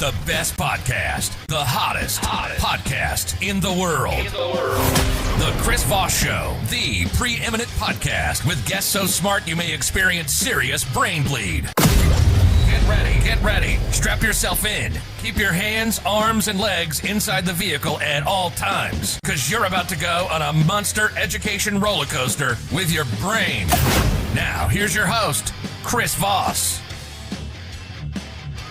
The best podcast, the hottest podcast in the world. The Chris Voss Show, the preeminent podcast with guests so smart you may experience serious brain bleed. Get ready. Strap yourself in. Keep your hands, arms, and legs inside the vehicle at all times, because you're about to go on a monster education roller coaster with your brain. Now, here's your host, Chris Voss.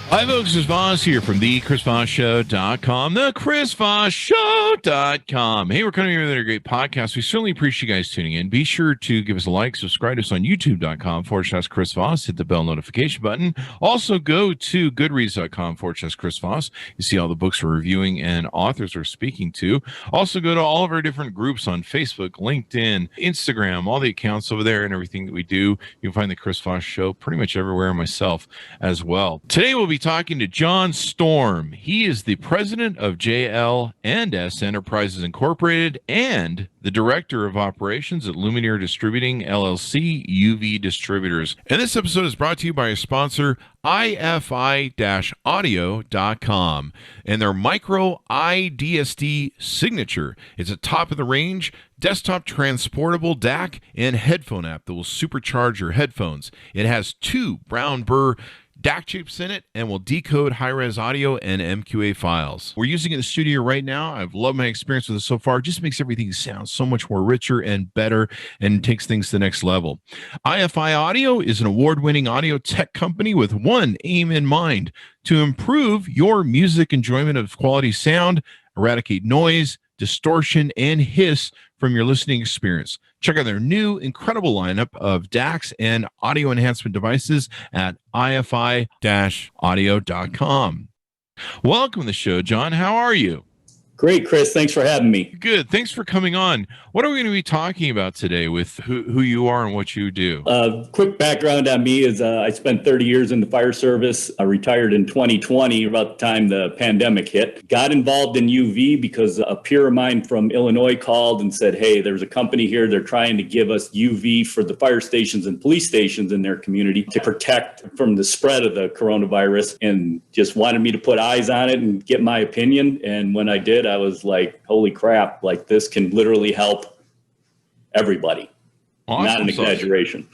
Hi, folks. Chris Voss here from the ChrisVossShow.com, the ChrisVossShow.com. Hey, we're coming here with a great podcast. We certainly appreciate you guys tuning in. Be sure to give us a like, subscribe to us on YouTube.com/Chris Voss. Hit the bell notification button. Also, go to Goodreads.com/Chris Voss. You see all the books we're reviewing and authors we're speaking to. Also, go to all of our different groups on Facebook, LinkedIn, Instagram, all the accounts over there and everything that we do. You can find the Chris Voss Show pretty much everywhere, myself as well. Today, we'll be talking to John Storm. He is the president of JL&S Enterprises Incorporated and the director of operations at Luminaire Distributing LLC UV Distributors. And this episode is brought to you by our sponsor, ifi-audio.com, and their micro IDSD signature. It's a top-of-the-range desktop transportable DAC and headphone app that will supercharge your headphones. It has 2 brown burr DAC chips in it and will decode high-res audio and MQA files. We're using it in the studio right now. I've loved my experience with it so far. It just makes everything sound so much more richer and better and takes things to the next level. iFi Audio is an award-winning audio tech company with one aim in mind: to improve your music enjoyment of quality sound, eradicate noise, distortion, and hiss from your listening experience. Check out their new incredible lineup of DACs and audio enhancement devices at ifi-audio.com. Welcome to the show, John. How are you? Great, Chris. Thanks for having me. Good. Thanks for coming on. What are we going to be talking about today with who you are and what you do? Quick background on me is I spent 30 years in the fire service. I retired in 2020, about the time the pandemic hit. Got involved in UV because a peer of mine from Illinois called and said, hey, there's a company here. They're trying to give us UV for the fire stations and police stations in their community to protect from the spread of the coronavirus, and just wanted me to put eyes on it and get my opinion. And when I did, I was like, holy crap, like this can literally help everybody. Awesome. Not an exaggeration.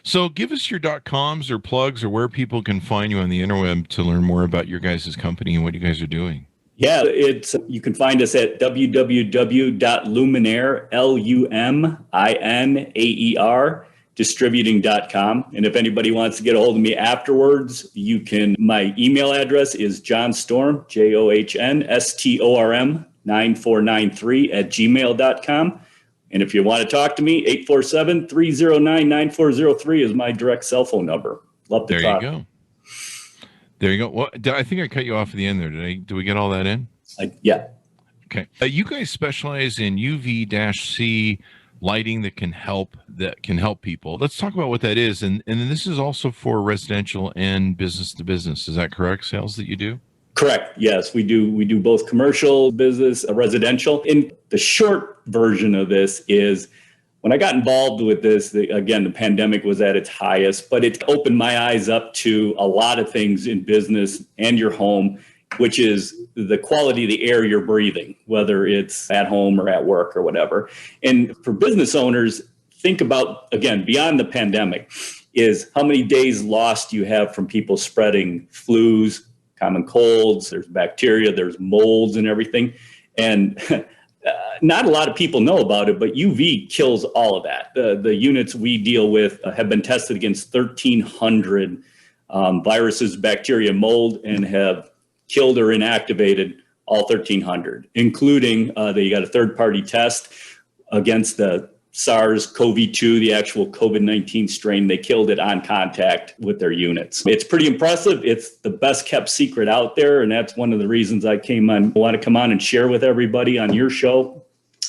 So give us your .coms or plugs or where people can find you on the interweb to learn more about your guys' company and what you guys are doing. Yeah, you can find us at www.luminaire, LUMINAER, distributing.com. And if anybody wants to get a hold of me afterwards, my email address is johnstorm, JOHNSTORM 9493 @gmail.com. And if you want to talk to me, 847-309-9403 is my direct cell phone number. Love to talk. There you go. Well, I think I cut you off at the end there. Did we get all that in? Yeah. Okay. You guys specialize in UV-C lighting that can help people. Let's talk about what that is. And then this is also for residential and business to business. Is that correct? Sales that you do? Correct. Yes, we do both commercial, business, residential. And the short version of this is when I got involved with this, the pandemic was at its highest, but it opened my eyes up to a lot of things in business and your home, which is the quality of the air you're breathing, whether it's at home or at work or whatever. And for business owners, think about, again, beyond the pandemic, is how many days lost you have from people spreading flus, common colds, there's bacteria, there's molds and everything. And not a lot of people know about it, but UV kills all of that. The units we deal with have been tested against 1,300 viruses, bacteria, mold, and have killed or inactivated all 1,300, including they got a third-party test against the SARS-CoV-2, the actual COVID-19 strain. They killed it on contact with their units. It's pretty impressive. It's the best kept secret out there. And that's one of the reasons I want to come on and share with everybody on your show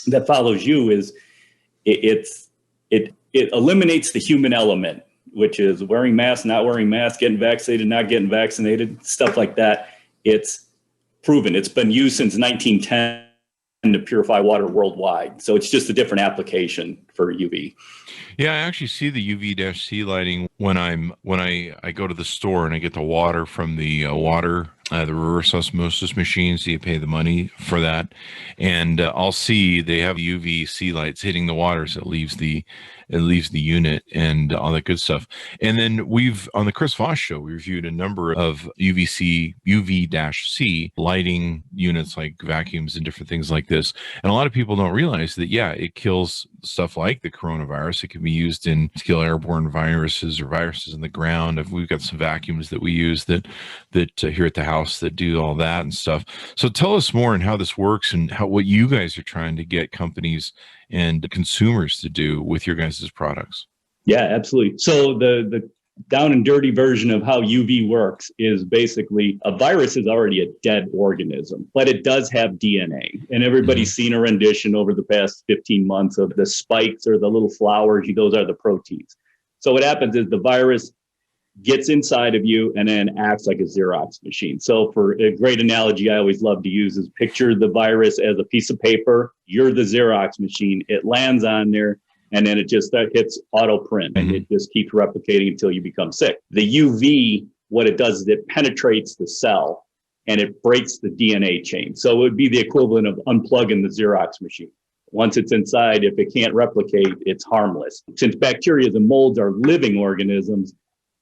that follows you is it eliminates the human element, which is wearing masks, not wearing masks, getting vaccinated, not getting vaccinated, stuff like that. It's proven. It's been used since 1910. To purify water worldwide. So it's just a different application for UV. Yeah, I actually see the UV-C lighting when I go to the store and I get the water from the water the reverse osmosis machines. You pay the money for that, and I'll see they have UVC lights hitting the water, so it leaves the unit and all that good stuff. And then we've on the Chris Voss Show, we reviewed a number of UV-C lighting units like vacuums and different things like this. And a lot of people don't realize that it kills stuff like the coronavirus. It can be used to kill airborne viruses or viruses in the ground. We've got some vacuums that we use that here at the house that do all that and stuff. So tell us more on how this works and what you guys are trying to get companies and consumers to do with your guys' products. Yeah, absolutely. So the down and dirty version of how UV works is basically a virus is already a dead organism, but it does have DNA. And everybody's seen a rendition over the past 15 months of the spikes or the little flowers. Those are the proteins. So what happens is the virus gets inside of you and then acts like a Xerox machine. So for a great analogy I always love to use is picture the virus as a piece of paper. You're the Xerox machine. It lands on there and then it just hits auto print and it just keeps replicating until you become sick. The UV, what it does is it penetrates the cell and it breaks the DNA chain. So it would be the equivalent of unplugging the Xerox machine. Once it's inside, if it can't replicate, it's harmless. Since bacteria and molds are living organisms,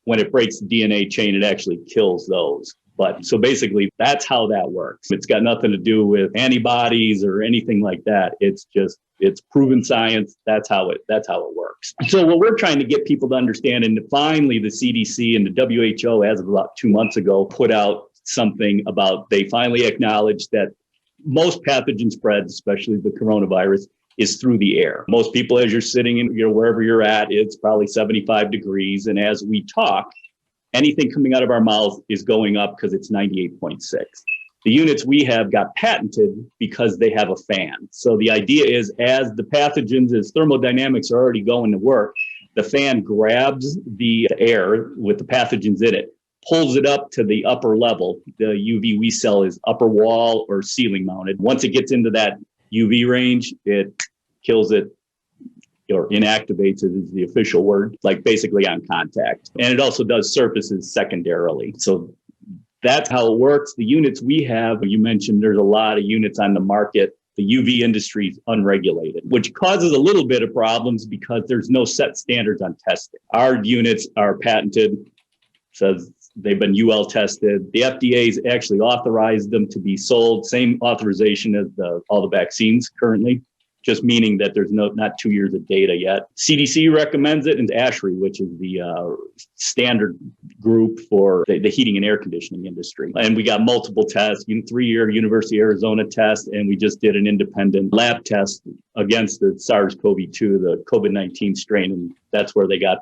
when it breaks the DNA chain, it actually kills those. But so basically, that's how that works. It's got nothing to do with antibodies or anything like that. It's proven science. That's how it works. So what we're trying to get people to understand, and finally the CDC and the WHO, as of about 2 months ago, put out something about, they finally acknowledged that most pathogen spreads, especially the coronavirus, is through the air. Most people, as you're sitting in, wherever you're at, it's probably 75 degrees. And as we talk, anything coming out of our mouth is going up because it's 98.6. The units we have got patented because they have a fan. So the idea is, as the pathogens, as thermodynamics are already going to work, the fan grabs the air with the pathogens in it, pulls it up to the upper level. The UV we sell is upper wall or ceiling mounted. Once it gets into that UV range, it kills it or inactivates it is the official word, like basically on contact. And it also does surfaces secondarily. So that's how it works. The units we have, you mentioned there's a lot of units on the market. The UV industry is unregulated, which causes a little bit of problems because there's no set standards on testing. Our units are patented, says they've been UL tested. The FDA's actually authorized them to be sold, same authorization as all the vaccines currently, just meaning that there's not 2 years of data yet. CDC recommends it, and ASHRAE, which is the standard group for the heating and air conditioning industry. And we got multiple tests, 3-year University of Arizona test, and we just did an independent lab test against the SARS-CoV-2, the COVID-19 strain, and that's where they got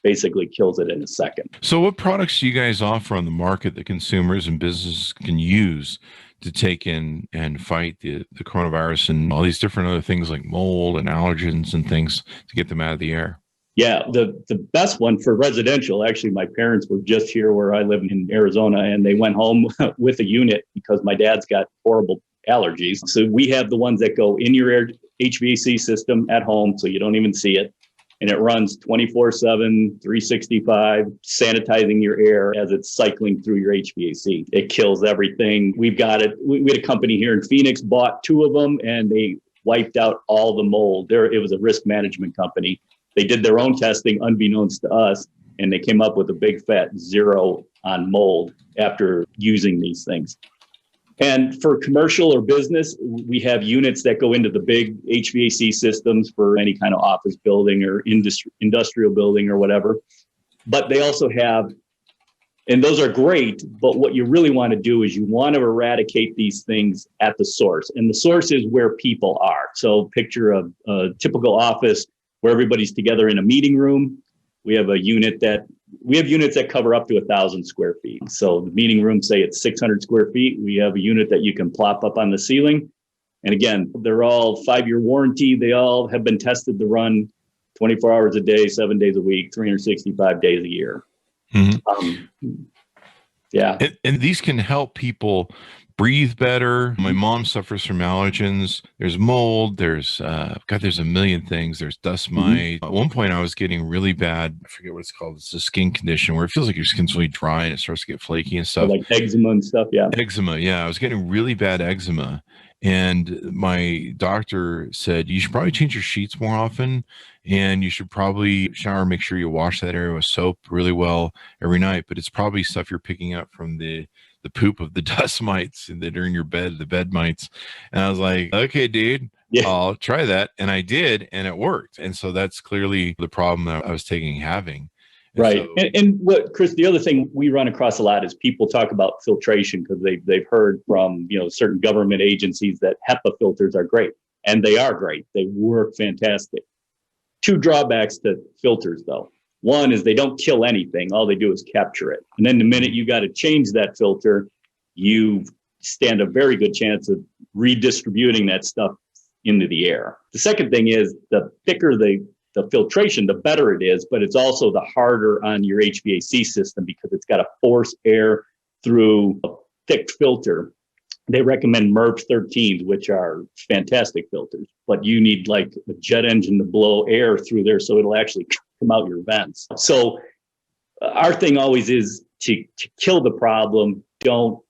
basically kills it in a second. So what products do you guys offer on the market that consumers and businesses can use to take in and fight the coronavirus and all these different other things like mold and allergens and things to get them out of the air? Yeah, the best one for residential, actually, my parents were just here where I live in Arizona, and they went home with a unit because my dad's got horrible allergies. So we have the ones that go in your air HVAC system at home, so you don't even see it. And it runs 24/7, 365, sanitizing your air as it's cycling through your HVAC. It kills everything. We've got it. We had a company here in Phoenix bought 2 of them, and they wiped out all the mold. It was a risk management company. They did their own testing unbeknownst to us, and they came up with a big fat 0 on mold after using these things. And for commercial or business, we have units that go into the big HVAC systems for any kind of office building or industrial building or whatever. But they also have, and those are great, but what you really want to do is you want to eradicate these things at the source. And the source is where people are. So picture a typical office where everybody's together in a meeting room. We have units that cover up to 1,000 square feet. So the meeting room, say it's 600 square feet. We have a unit that you can plop up on the ceiling. And again, they're all 5-year warranty. They all have been tested to run 24 hours a day, 7 days a week, 365 days a year. Mm-hmm. Yeah. And these can help people breathe better. My mom suffers from allergens. There's mold. There's there's a million things. There's dust mite. At one point I was getting really bad, I forget what it's called. It's a skin condition where it feels like your skin's really dry and it starts to get flaky and stuff. So like eczema and stuff, yeah. Eczema, yeah. I was getting really bad eczema. And my doctor said, you should probably change your sheets more often. And you should probably shower, make sure you wash that area with soap really well every night. But it's probably stuff you're picking up from the poop of the dust mites that are in your bed, the bed mites. And I was like, okay, dude, I'll try that. And I did, and it worked. And so that's clearly the problem that I was having. Right. And what, Chris, the other thing we run across a lot is people talk about filtration because they've heard from, certain government agencies that Hepa filters are great. And they are great. They work fantastic. Two drawbacks to filters, though. One is they don't kill anything. All they do is capture it. And then the minute you got to change that filter, you stand a very good chance of redistributing that stuff into the air. The second thing is the thicker the filtration, the better it is, but it's also the harder on your HVAC system because it's got to force air through a thick filter. They recommend MERV 13s, which are fantastic filters, but you need like a jet engine to blow air through there so it'll actually come out your vents. So our thing always is to kill the problem. Don't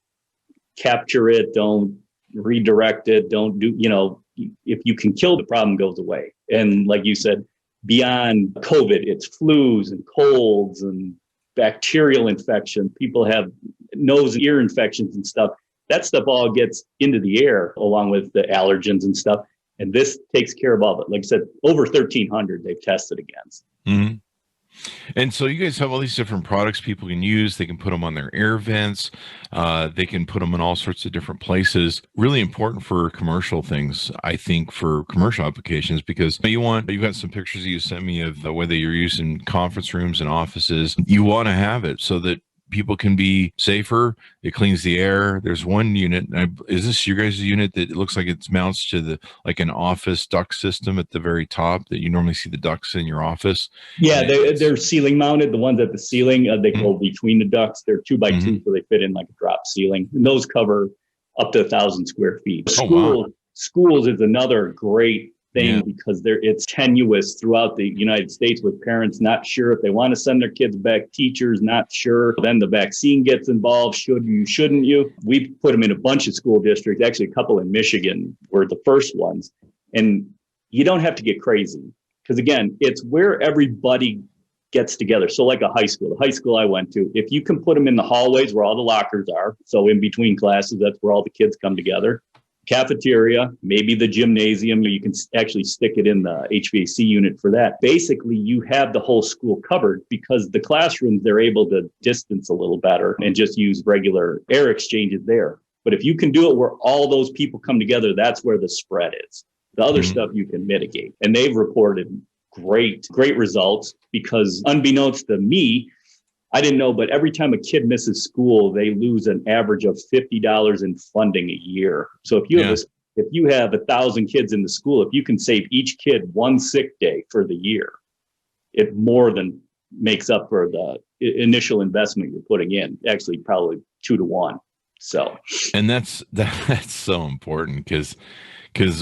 capture it. Don't redirect it. Don't do, if you can kill the problem, goes away. And like you said, beyond COVID, it's flus and colds and bacterial infections. People have nose and ear infections and stuff. That stuff all gets into the air along with the allergens and stuff. And this takes care of all of it. Like I said, over 1,300 they've tested against. Mm-hmm. And so you guys have all these different products people can use. They can put them on their air vents. They can put them in all sorts of different places. Really important for commercial things, I think, for commercial applications, because you've got some pictures that you sent me of whether you're using conference rooms and offices. You want to have it so that people can be safer. It cleans the air. There's one unit. Is this your guys' unit that it looks like it mounts to like an office duct system at the very top that you normally see the ducts in your office? Yeah, they're ceiling mounted. The ones at the ceiling, they go between the ducts. They're 2x2, so they fit in like a drop ceiling. And those cover up to 1,000 square feet. Schools is another great thing because it's tenuous throughout the United States with parents not sure if they want to send their kids back, teachers not sure. Then the vaccine gets involved. Should you, shouldn't you? We put them in a bunch of school districts. Actually, a couple in Michigan were the first ones. And you don't have to get crazy because, again, it's where everybody gets together. So like the high school I went to, if you can put them in the hallways where all the lockers are, so in between classes, that's where all the kids come together. Cafeteria, maybe the gymnasium, you can actually stick it in the HVAC unit for that. Basically, you have the whole school covered because the classrooms, they're able to distance a little better and just use regular air exchanges there. But if you can do it where all those people come together, that's where the spread is. The other stuff you can mitigate. And they've reported great results because unbeknownst to me, I didn't know, but every time a kid misses school, they lose an average of $50 in funding a year. So if you have 1,000 kids in the school, if you can save each kid one sick day for the year, it more than makes up for the initial investment you're putting in. Actually, probably 2 to 1. So, and that's so important because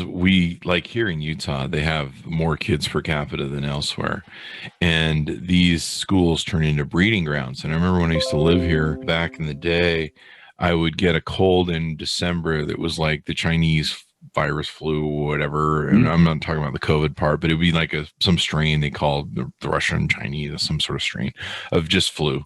we, like here in Utah, they have more kids per capita than elsewhere. And these schools turn into breeding grounds. And I remember when I used to live here back in the day, I would get a cold in December that was like the Chinese virus flu or whatever. And I'm not talking about the COVID part, but it would be like some strain they called the Russian Chinese, some sort of strain of just flu.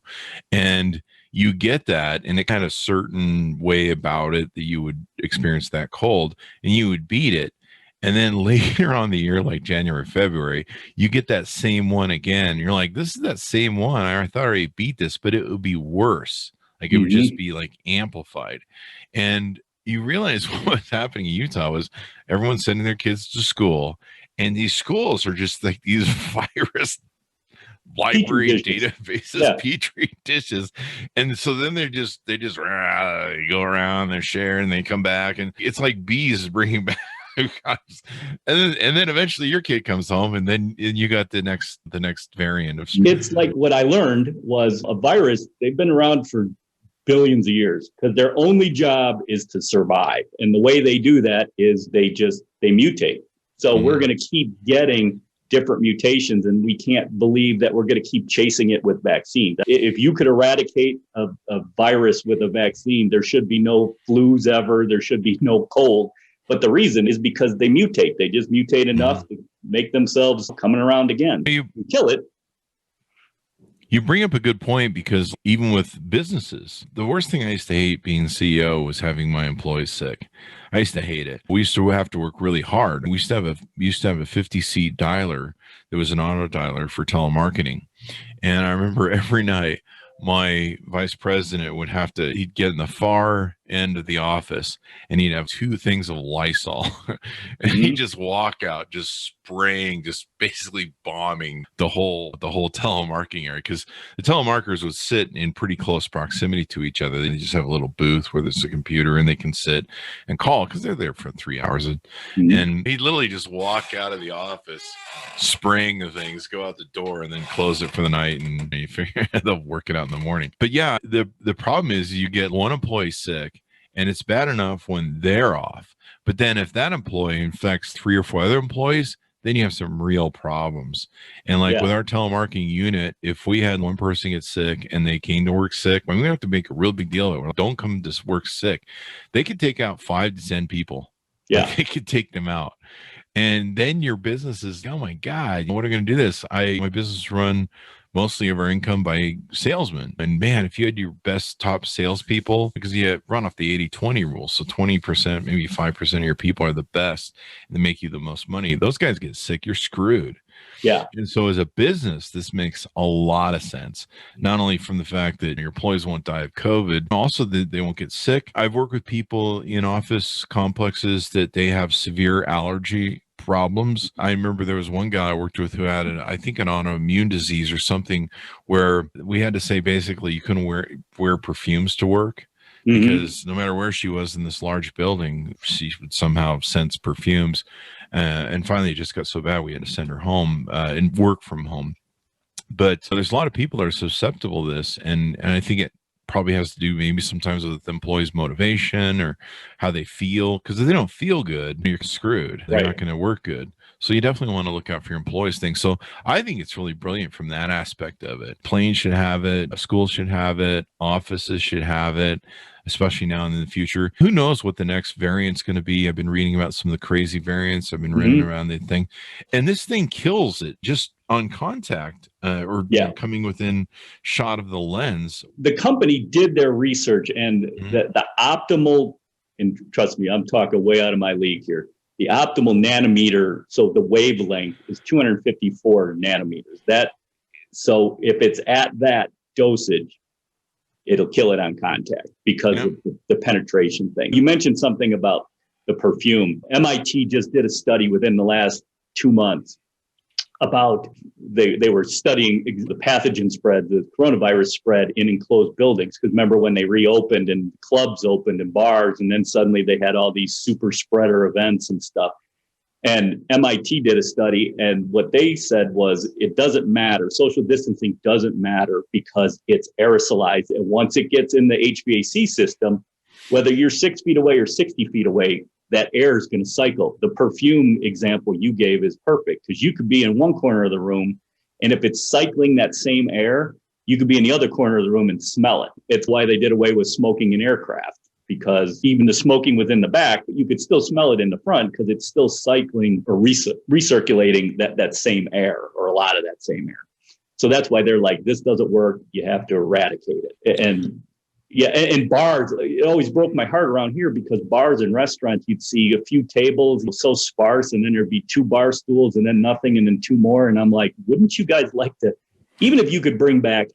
And you get that in a kind of certain way about it that you would experience that cold and you would beat it. And then later on the year, like January, February, you get that same one again. You're like, this is that same one. I thought I already beat this, but it would be worse. Like it would just be like amplified. And you realize what's happening in Utah was everyone's sending their kids to school. And these schools are just like these virus library databases, petri dishes. And so then they just go around, they're sharing, they come back, and it's like bees bringing back and then eventually your kid comes home, and then you got the next variant of it's like what I learned was a virus. They've been around for billions of years, because their only job is to survive. And the way they do that is they mutate. So we're going to keep getting different mutations, and we can't believe that we're going to keep chasing it with vaccines. If you could eradicate a virus with a vaccine, there should be no flus ever. There should be no cold. But the reason is because they mutate. They just mutate enough to make themselves coming around again. You kill it. You bring up a good point, because even with businesses, the worst thing I used to hate being CEO was having my employees sick. I used to hate it. We used to have to work really hard. We used to have a 50-seat dialer that was an auto dialer for telemarketing. And I remember every night my vice president he'd get in the far end of the office and he'd have 2 things of Lysol and he'd just walk out, just spraying, just basically bombing the whole telemarketing area, because the telemarketers would sit in pretty close proximity to each other. They just have a little booth where there's a computer and they can sit and call, because they're there for 3 hours. And he'd literally just walk out of the office spraying the things, go out the door, and then close it for the night, and you figure they'll work it out in the morning. But yeah, the problem is you get one employee sick, and it's bad enough when they're off. But then if that employee infects 3 or 4 other employees, then you have some real problems. And with our telemarketing unit, if we had one person get sick and they came to work sick, we have to make a real big deal of it. Don't come to work sick. They could take out 5 to 10 people. Yeah. They could take them out. And then your business is, oh my God, what are we going to do this? My business run mostly of our income by salesmen. And man, if you had your best top salespeople, because you run off the 80-20 rule, so 20%, maybe 5% of your people are the best and they make you the most money. Those guys get sick, you're screwed. Yeah. And so as a business, this makes a lot of sense, not only from the fact that your employees won't die of COVID, also that they won't get sick. I've worked with people in office complexes that they have severe allergy problems. I remember there was one guy I worked with who had an autoimmune disease or something, where we had to say basically you couldn't wear perfumes to work, because no matter where she was in this large building, she would somehow sense perfumes. And finally, it just got so bad we had to send her home and work from home. But there's a lot of people that are susceptible to this, and I think it probably has to do maybe sometimes with the employees' motivation or how they feel, because if they don't feel good, you're screwed. They're not going to work good. So you definitely want to look out for your employees' things. So I think it's really brilliant from that aspect of it. Planes should have it, schools should have it, offices should have it, especially now and in the future. Who knows what the next variant's going to be? I've been reading about some of the crazy variants. I've been running around the thing, and this thing kills it just on contact coming within shot of the lens. The company did their research, and the optimal, and trust me, I'm talking way out of my league here, the optimal nanometer, so the wavelength is 254 nanometers. So if it's at that dosage, it'll kill it on contact because of the penetration thing. You mentioned something about the perfume. MIT just did a study within the last 2 months about they were studying the pathogen spread, the coronavirus spread in enclosed buildings. Because remember when they reopened and clubs opened and bars, and then suddenly they had all these super spreader events and stuff. And MIT did a study, and what they said was it doesn't matter. Social distancing doesn't matter because it's aerosolized. And once it gets in the HVAC system, whether you're 6 feet away or 60 feet away, that air is going to cycle. The perfume example you gave is perfect, because you could be in one corner of the room, and if it's cycling that same air, you could be in the other corner of the room and smell it. It's why they did away with smoking in aircraft, because even the smoking was in the back, but you could still smell it in the front because it's still cycling or recirculating that same air, or a lot of that same air. So that's why they're like, this doesn't work. You have to eradicate it. And bars, it always broke my heart around here, because bars and restaurants, you'd see a few tables so sparse, and then there'd be 2 bar stools and then nothing and then 2 more. And I'm like, wouldn't you guys like to, even if you could bring back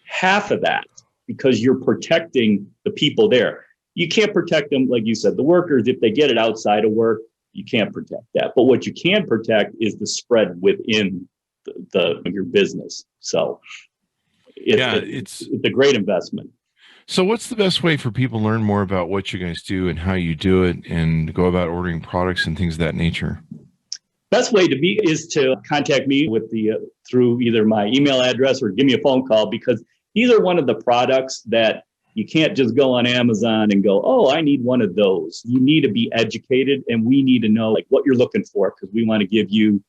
half of that, because you're protecting the people there. You can't protect them, like you said, the workers, if they get it outside of work, you can't protect that. But what you can protect is the spread within your business. So it's a great investment. So what's the best way for people to learn more about what you guys do and how you do it, and go about ordering products and things of that nature? Best way to be is to contact me with through either my email address or give me a phone call, because these are one of the products that You can't just go on Amazon and go, oh, I need one of those. You need to be educated, and we need to know like what you're looking for, because we want to give you.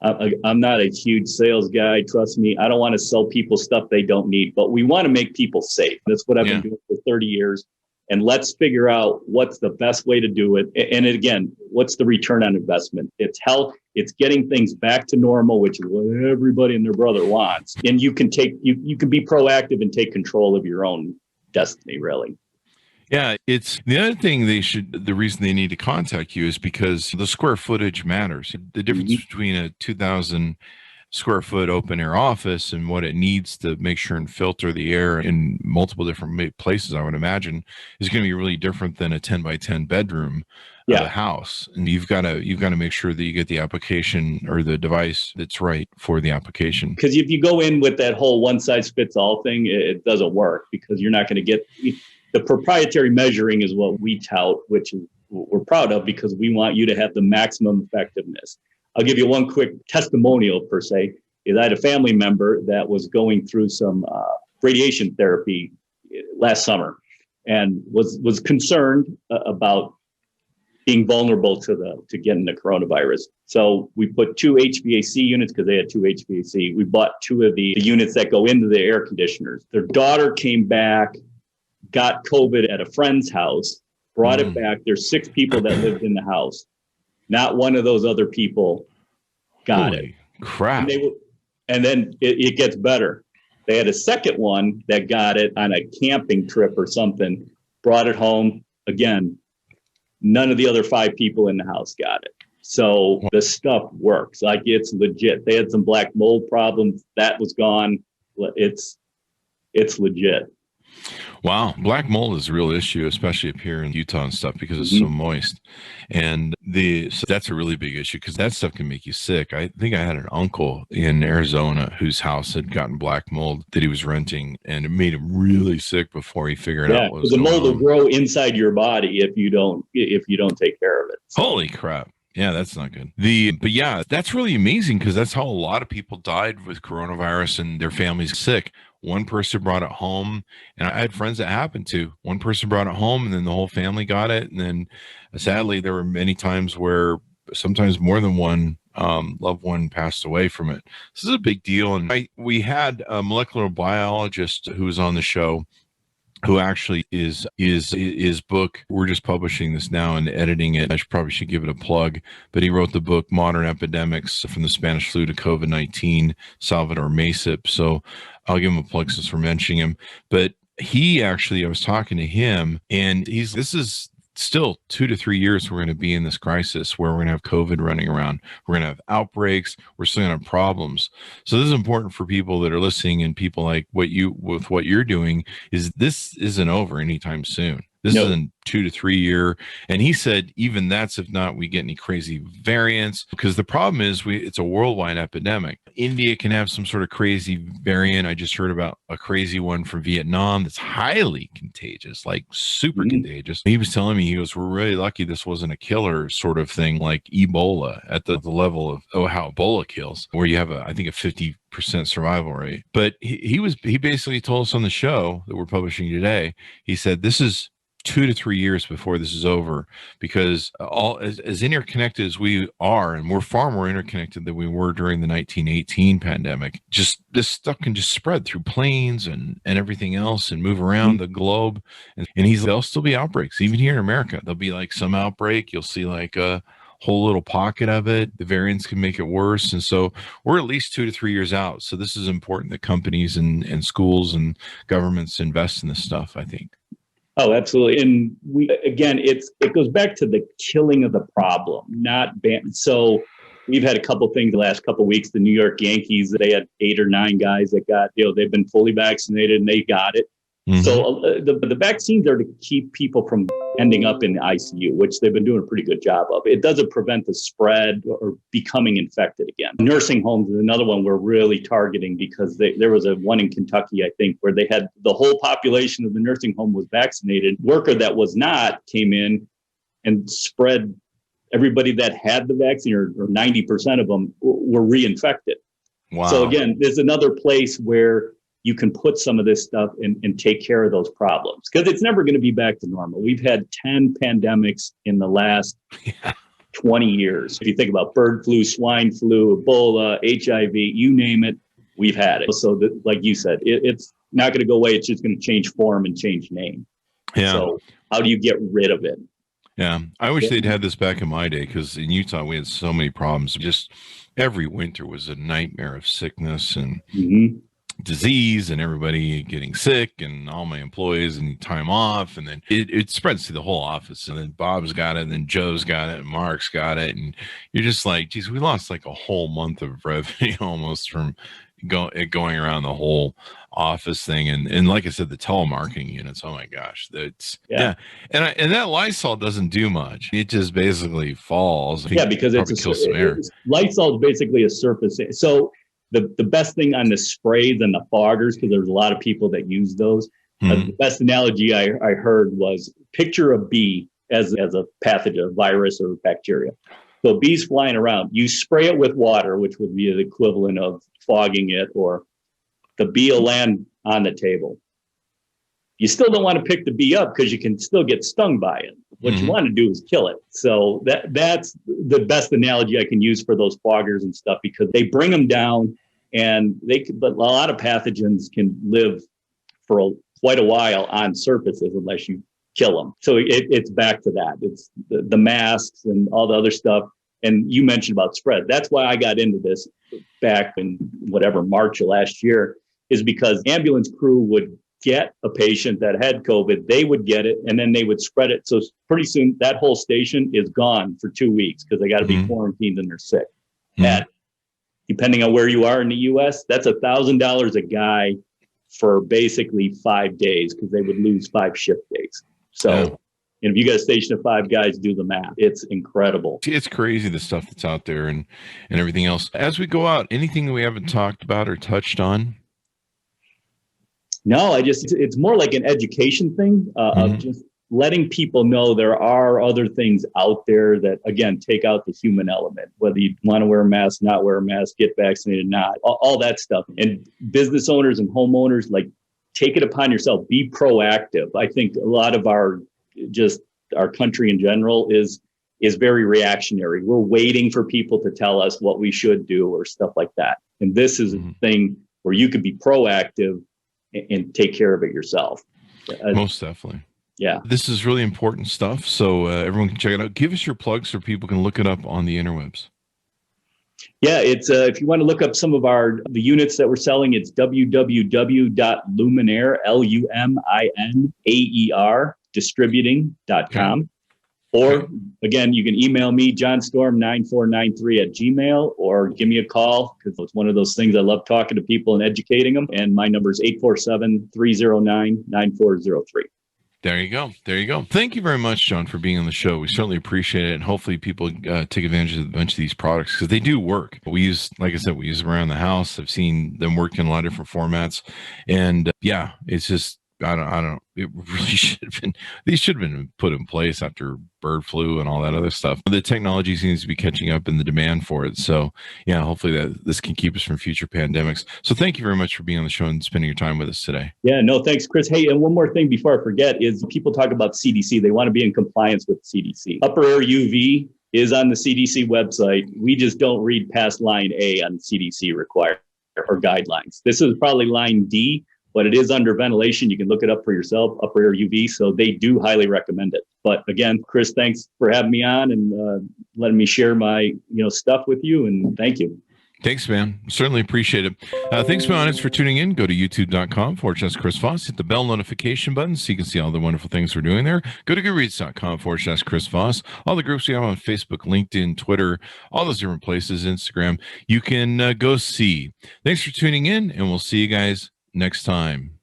I'm not a huge sales guy. Trust me. I don't want to sell people stuff they don't need, but we want to make people safe. That's what I've been doing for 30 years. And let's figure out what's the best way to do it. And again, what's the return on investment? It's health. It's getting things back to normal, which is what everybody and their brother wants. And you can you can be proactive and take control of your own destiny, really. Yeah, it's the other thing the reason they need to contact you is because the square footage matters. The difference between a 2,000 square foot open air office and what it needs to make sure and filter the air in multiple different places, I would imagine, is going to be really different than a 10 by 10 bedroom of a house. And you've got to make sure that you get the application or the device that's right for the application. Because if you go in with that whole one size fits all thing, it doesn't work, because you're not going to get the proprietary measuring is what we tout, which is what we're proud of, because we want you to have the maximum effectiveness. I'll give you one quick testimonial per se. Is I had a family member that was going through some radiation therapy last summer and was concerned about being vulnerable to getting the coronavirus. So we put 2 HVAC units, because they had 2 HVAC. We bought 2 of the units that go into the air conditioners. Their daughter came back, got COVID at a friend's house, brought it back. There's 6 people that lived in the house. Not one of those other people got it. Crap. And then it gets better. They had a second one that got it on a camping trip or something, brought it home. Again, none of the other 5 people in the house got it. So the stuff works. Like, it's legit. They had some black mold problems. That was gone. It's legit. Wow. Black mold is a real issue, especially up here in Utah and stuff, because it's so moist. And so that's a really big issue, because that stuff can make you sick. I think I had an uncle in Arizona whose house had gotten black mold that he was renting, and it made him really sick before he figured out what was going on. The mold will grow inside your body if you don't take care of it. So. Holy crap. Yeah, that's not good. But yeah, that's really amazing, because that's how a lot of people died with coronavirus and their families sick. One person brought it home, and I had friends that happened to. One person brought it home, and then the whole family got it. And then sadly, there were many times where sometimes more than one loved one passed away from it. This is a big deal. And we had a molecular biologist who was on the show, who actually is book. We're just publishing this now and editing it. I probably should give it a plug, but he wrote the book Modern Epidemics from the Spanish Flu to COVID-19, Salvador Masip. So I'll give him a plug since we're mentioning him. But I was talking to him, and this is still 2 to 3 years we're going to be in this crisis where we're going to have COVID running around. We're going to have outbreaks. We're still going to have problems. So this is important for people that are listening, and people like what you're doing is this isn't over anytime soon. This is a 2 to 3 year. And he said, even that's if not, we get any crazy variants, because the problem is it's a worldwide epidemic. India can have some sort of crazy variant. I just heard about a crazy one from Vietnam that's highly contagious, like super contagious. He was telling me, he goes, we're really lucky this wasn't a killer sort of thing like Ebola at the level of how Ebola kills, where you have I think a 50% survival rate. But he basically told us on the show that we're publishing today, he said, this is 2 to 3 years before this is over, because as interconnected as we are, and we're far more interconnected than we were during the 1918 pandemic, just this stuff can just spread through planes and everything else and move around the globe. And there'll still be outbreaks, even here in America. There'll be like some outbreak. You'll see like a whole little pocket of it. The variants can make it worse. And so we're at least 2 to 3 years out. So this is important that companies and schools and governments invest in this stuff, I think. Oh, absolutely. And it goes back to the killing of the problem, not ban. So we've had a couple things the last couple of weeks. The New York Yankees, they had 8 or 9 guys that got, they've been fully vaccinated and they got it. So the vaccines are to keep people from ending up in the ICU, which they've been doing a pretty good job of. It doesn't prevent the spread or becoming infected again. Nursing homes is another one we're really targeting, because there was a one in Kentucky, I think, where they had the whole population of the nursing home was vaccinated. Worker that was not came in and spread. Everybody that had the vaccine, or 90% of them, were reinfected. Wow. So again, there's another place where you can put some of this stuff and take care of those problems, because it's never going to be back to normal. We've had 10 pandemics in the last 20 years. If you think about bird flu, swine flu, Ebola, HIV, you name it, we've had it. So like you said, it's not going to go away. It's just going to change form and change name. Yeah. So how do you get rid of it? Yeah. I wish they'd had this back in my day, because in Utah, we had so many problems. Just every winter was a nightmare of sickness and disease, and everybody getting sick, and all my employees need time off. And then it spreads to the whole office. And then Bob's got it, and then Joe's got it, and Mark's got it. And you're just like, geez, we lost like a whole month of revenue almost from going around the whole office thing. And like I said, the telemarketing units, oh my gosh, that's And that Lysol doesn't do much. It just basically falls. Because Lysol is basically a surface. So the best thing on the sprays and the foggers, because there's a lot of people that use those. The best analogy I heard was, picture a bee as a pathogen, a virus or bacteria. So bees flying around, you spray it with water, which would be the equivalent of fogging it, or the bee will land on the table. You still don't want to pick the bee up, because you can still get stung by it. What you want to do is kill it. So that's the best analogy I can use for those foggers and stuff, because they bring them down, but a lot of pathogens can live for quite a while on surfaces unless you kill them. So it's back to that. It's the masks and all the other stuff. And you mentioned about spread. That's why I got into this back in March of last year, is because ambulance crew would get a patient that had COVID, they would get it, and then they would spread it. So pretty soon that whole station is gone for 2 weeks, because they got to be quarantined and they're sick. Depending on where you are in the US, that's $1,000 a guy for basically 5 days, because they would lose 5 shift days. So and if you got a station of 5 guys, do the math. It's incredible. It's crazy, the stuff that's out there and everything else. As we go out, anything that we haven't talked about or touched on? No, it's more like an education thing of just letting people know there are other things out there that, again, take out the human element, whether you want to wear a mask, not wear a mask, get vaccinated, not, all that stuff. And business owners and homeowners, like, take it upon yourself, be proactive. I think a lot of our country in general is very reactionary. We're waiting for people to tell us what we should do or stuff like that. And this is a thing where you could be proactive and take care of it yourself. Most definitely. Yeah. This is really important stuff. So everyone can check it out. Give us your plugs so people can look it up on the interwebs. Yeah, it's if you want to look up some of the units that we're selling, it's www.luminaire, LUMINAER, distributing.com. Or again, you can email me, johnstorm9493 @gmail.com, or give me a call, because it's one of those things. I love talking to people and educating them. And my number is 847-309-9403. There you go. There you go. Thank you very much, John, for being on the show. We certainly appreciate it. And hopefully people take advantage of a bunch of these products, because they do work. We use, like I said, we use them around the house. I've seen them work in a lot of different formats. And it's just, I don't, it really should have been, these should have been put in place after bird flu and all that other stuff. The technology seems to be catching up in the demand for it. So hopefully this can keep us from future pandemics. So thank you very much for being on the show and spending your time with us today. Yeah, no, thanks, Chris. Hey, and one more thing before I forget is, people talk about CDC. They want to be in compliance with CDC. Upper air UV is on the CDC website. We just don't read past line A on CDC required or guidelines. This is probably line D, but it is under ventilation. You can look it up for yourself, upper air UV. So they do highly recommend it. But again, Chris, thanks for having me on and letting me share my stuff with you. And thank you. Thanks, man. Certainly appreciate it. Thanks, my audience, for tuning in. Go to youtube.com/Chris Voss. Hit the bell notification button so you can see all the wonderful things we're doing there. Go to goodreads.com/Chris Voss. All the groups we have on Facebook, LinkedIn, Twitter, all those different places, Instagram, you can go see. Thanks for tuning in, and we'll see you guys next time.